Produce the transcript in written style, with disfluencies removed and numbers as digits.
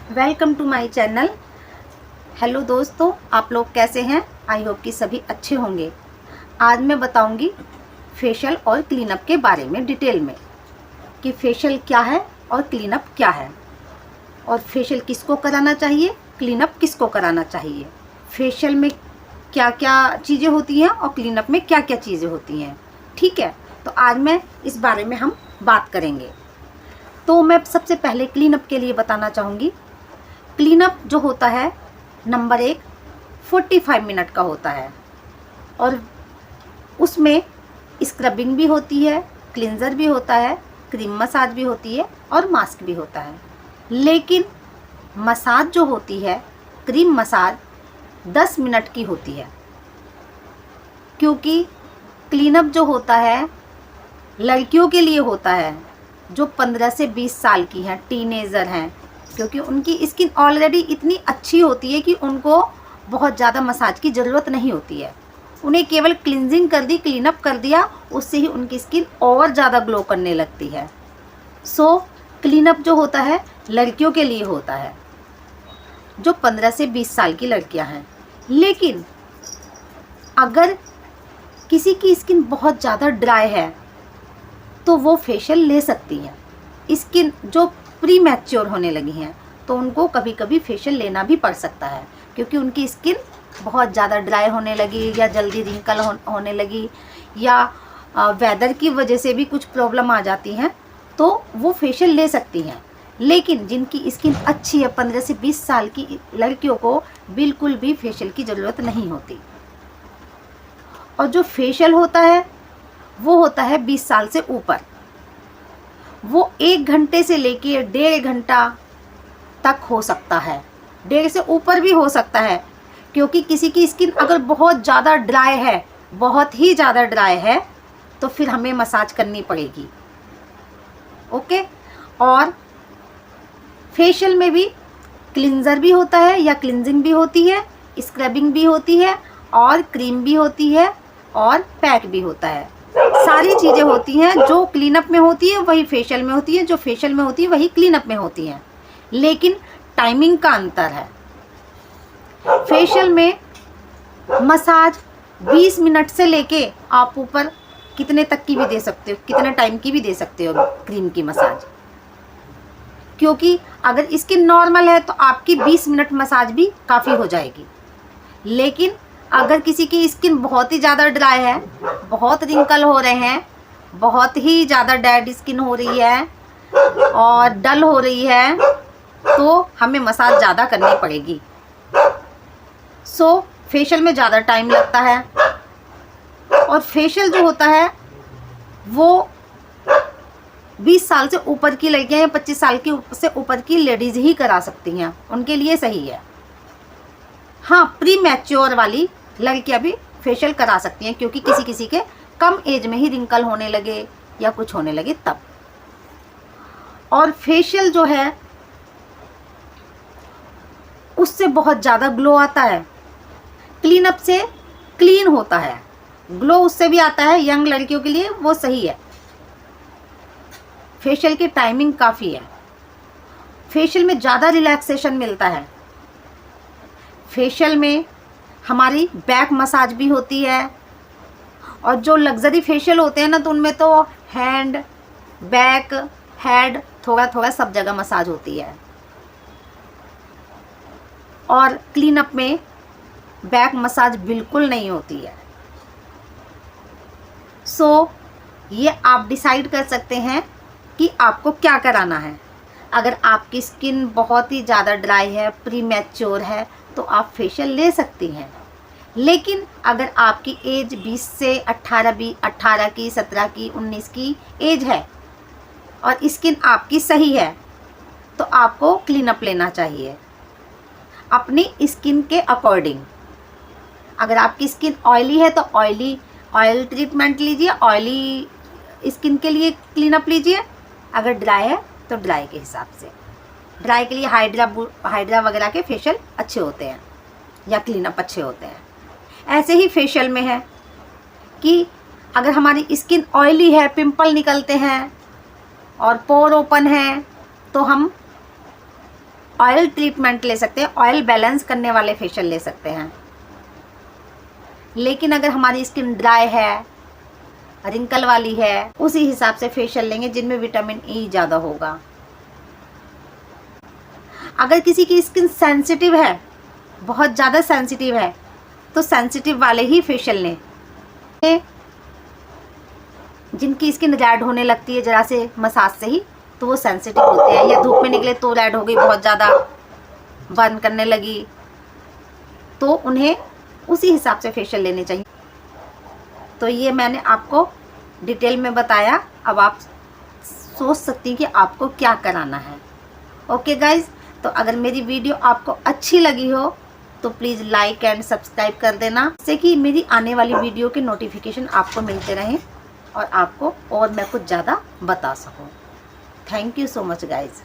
Welcome to my channel. Hello दोस्तों, आप लोग कैसे हैं? आई होप कि सभी अच्छे होंगे। आज मैं बताऊंगी फेशियल और क्लीनअप के बारे में डिटेल में कि फेशियल क्या है और क्लीनअप क्या है, और फेशियल किसको कराना चाहिए, क्लीनअप किसको कराना चाहिए, फेशियल में क्या क्या चीज़ें होती हैं और क्लीनअप में क्या क्या चीज़ें होती हैं। ठीक है, तो आज मैं इस बारे में हम बात करेंगे। तो मैं सबसे पहले क्लीनअप के लिए बताना चाहूँगी। क्लीनअप जो होता है, नंबर 1 45 मिनट का होता है और उसमें स्क्रबिंग भी होती है, क्लिंजर भी होता है, क्रीम मसाज भी होती है और मास्क भी होता है। लेकिन मसाज जो होती है, क्रीम मसाज 10 मिनट की होती है, क्योंकि क्लीनअप जो होता है लड़कियों के लिए होता है जो 15 से 20 साल की हैं, टीनेजर हैं, क्योंकि उनकी स्किन ऑलरेडी इतनी अच्छी होती है कि उनको बहुत ज़्यादा मसाज की ज़रूरत नहीं होती है। उन्हें केवल क्लिनजिंग कर दी, क्लीनअप कर दिया, उससे ही उनकी स्किन और ज़्यादा ग्लो करने लगती है। सो क्लीनअप जो होता है लड़कियों के लिए होता है जो 15 से 20 साल की लड़कियां हैं। लेकिन अगर किसी की स्किन बहुत ज़्यादा ड्राई है तो वो फेशियल ले सकती हैं। स्किन जो प्री मैच्योर होने लगी हैं तो उनको कभी कभी फेशियल लेना भी पड़ सकता है, क्योंकि उनकी स्किन बहुत ज़्यादा ड्राई होने लगी या जल्दी रिंकल होने लगी या वेदर की वजह से भी कुछ प्रॉब्लम आ जाती हैं, तो वो फेशियल ले सकती हैं। लेकिन जिनकी स्किन अच्छी है, 15 से 20 साल की लड़कियों को बिल्कुल भी फेशियल की ज़रूरत नहीं होती। और जो फेशियल होता है वो होता है 20 साल से ऊपर। वो 1 घंटे से लेके 1.5 घंटा तक हो सकता है, 1.5 से ऊपर भी हो सकता है, क्योंकि किसी की स्किन अगर बहुत ज़्यादा ड्राई है, बहुत ही ज़्यादा ड्राई है, तो फिर हमें मसाज करनी पड़ेगी। ओके। और फेशियल में भी क्लिंजर भी होता है या क्लिंजिंग भी होती है, स्क्रबिंग भी होती है और क्रीम भी होती है और पैक भी होता है। सारी चीज़ें होती हैं। जो क्लीनअप में होती है वही फेशियल में होती है, जो फेशियल में होती है वही क्लीनअप में होती हैं, लेकिन टाइमिंग का अंतर है। फेशियल में मसाज 20 मिनट से लेके आप ऊपर कितने तक की भी दे सकते हो, कितने टाइम की भी दे सकते हो क्रीम की मसाज, क्योंकि अगर स्किन नॉर्मल है तो आपकी 20 मिनट मसाज भी काफ़ी हो जाएगी। लेकिन अगर किसी की स्किन बहुत ही ज़्यादा ड्राई है, बहुत रिंकल हो रहे हैं, बहुत ही ज़्यादा डेड स्किन हो रही है और डल हो रही है, तो हमें मसाज ज़्यादा करनी पड़ेगी। सो फेशियल में ज़्यादा टाइम लगता है। और फेशियल जो होता है वो 20 साल से ऊपर की लड़कियां या 25 साल की से ऊपर की लेडीज़ ही करा सकती हैं, उनके लिए सही है। हाँ, प्री मैच्योर वाली लड़कियां भी फेशियल करा सकती हैं, क्योंकि किसी किसी के कम एज में ही रिंकल होने लगे या कुछ होने लगे तब। और फेशियल जो है उससे बहुत ज़्यादा ग्लो आता है, क्लीनअप से क्लीन होता है, ग्लो उससे भी आता है। यंग लड़कियों के लिए वो सही है। फेशियल की टाइमिंग काफ़ी है। फेशियल में ज़्यादा रिलैक्सेशन मिलता है। फेशियल में हमारी बैक मसाज भी होती है, और जो लग्जरी फेशियल होते हैं ना, तो उनमें तो हैंड, बैक, हेड, थोड़ा थोड़ा सब जगह मसाज होती है। और क्लीनअप में बैक मसाज बिल्कुल नहीं होती है। सो ये आप डिसाइड कर सकते हैं कि आपको क्या कराना है। अगर आपकी स्किन बहुत ही ज़्यादा ड्राई है, प्री मैच्योर है, तो आप फेशियल ले सकती हैं। लेकिन अगर आपकी एज 20 से 18 की, 17 की, 19 की एज है और स्किन आपकी सही है, तो आपको क्लीनअप लेना चाहिए अपनी स्किन के अकॉर्डिंग। अगर आपकी स्किन ऑयली है तो ऑयल ट्रीटमेंट लीजिए, ऑयली स्किन के लिए क्लीनअप लीजिए। अगर ड्राई है तो ड्राई के हिसाब से, ड्राई के लिए हाइड्रा वगैरह के फेशियल अच्छे होते हैं या क्लीनअप अच्छे होते हैं। ऐसे ही फेशियल में है कि अगर हमारी स्किन ऑयली है, पिंपल निकलते हैं और पोर ओपन है, तो हम ऑयल ट्रीटमेंट ले सकते हैं, ऑयल बैलेंस करने वाले फेशियल ले सकते हैं। लेकिन अगर हमारी स्किन ड्राई है, रिंकल वाली है, उसी हिसाब से फेशियल लेंगे जिनमें विटामिन ई ज़्यादा होगा। अगर किसी की स्किन सेंसिटिव है, बहुत ज़्यादा सेंसिटिव है, तो सेंसिटिव वाले ही फेशियल लें। जिनकी स्किन रेड होने लगती है ज़रा से मसाज से ही, तो वो सेंसिटिव होते हैं, या धूप में निकले तो रेड हो गई, बहुत ज़्यादा बर्न करने लगी, तो उन्हें उसी हिसाब से फेशियल लेने चाहिए। तो ये मैंने आपको डिटेल में बताया। अब आप सोच सकती हैं कि आपको क्या कराना है। ओके गाइज, तो अगर मेरी वीडियो आपको अच्छी लगी हो तो प्लीज़ लाइक एंड सब्सक्राइब कर देना, जिससे कि मेरी आने वाली वीडियो के नोटिफिकेशन आपको मिलते रहें और आपको और मैं कुछ ज़्यादा बता सकूं। Thank you so much guys.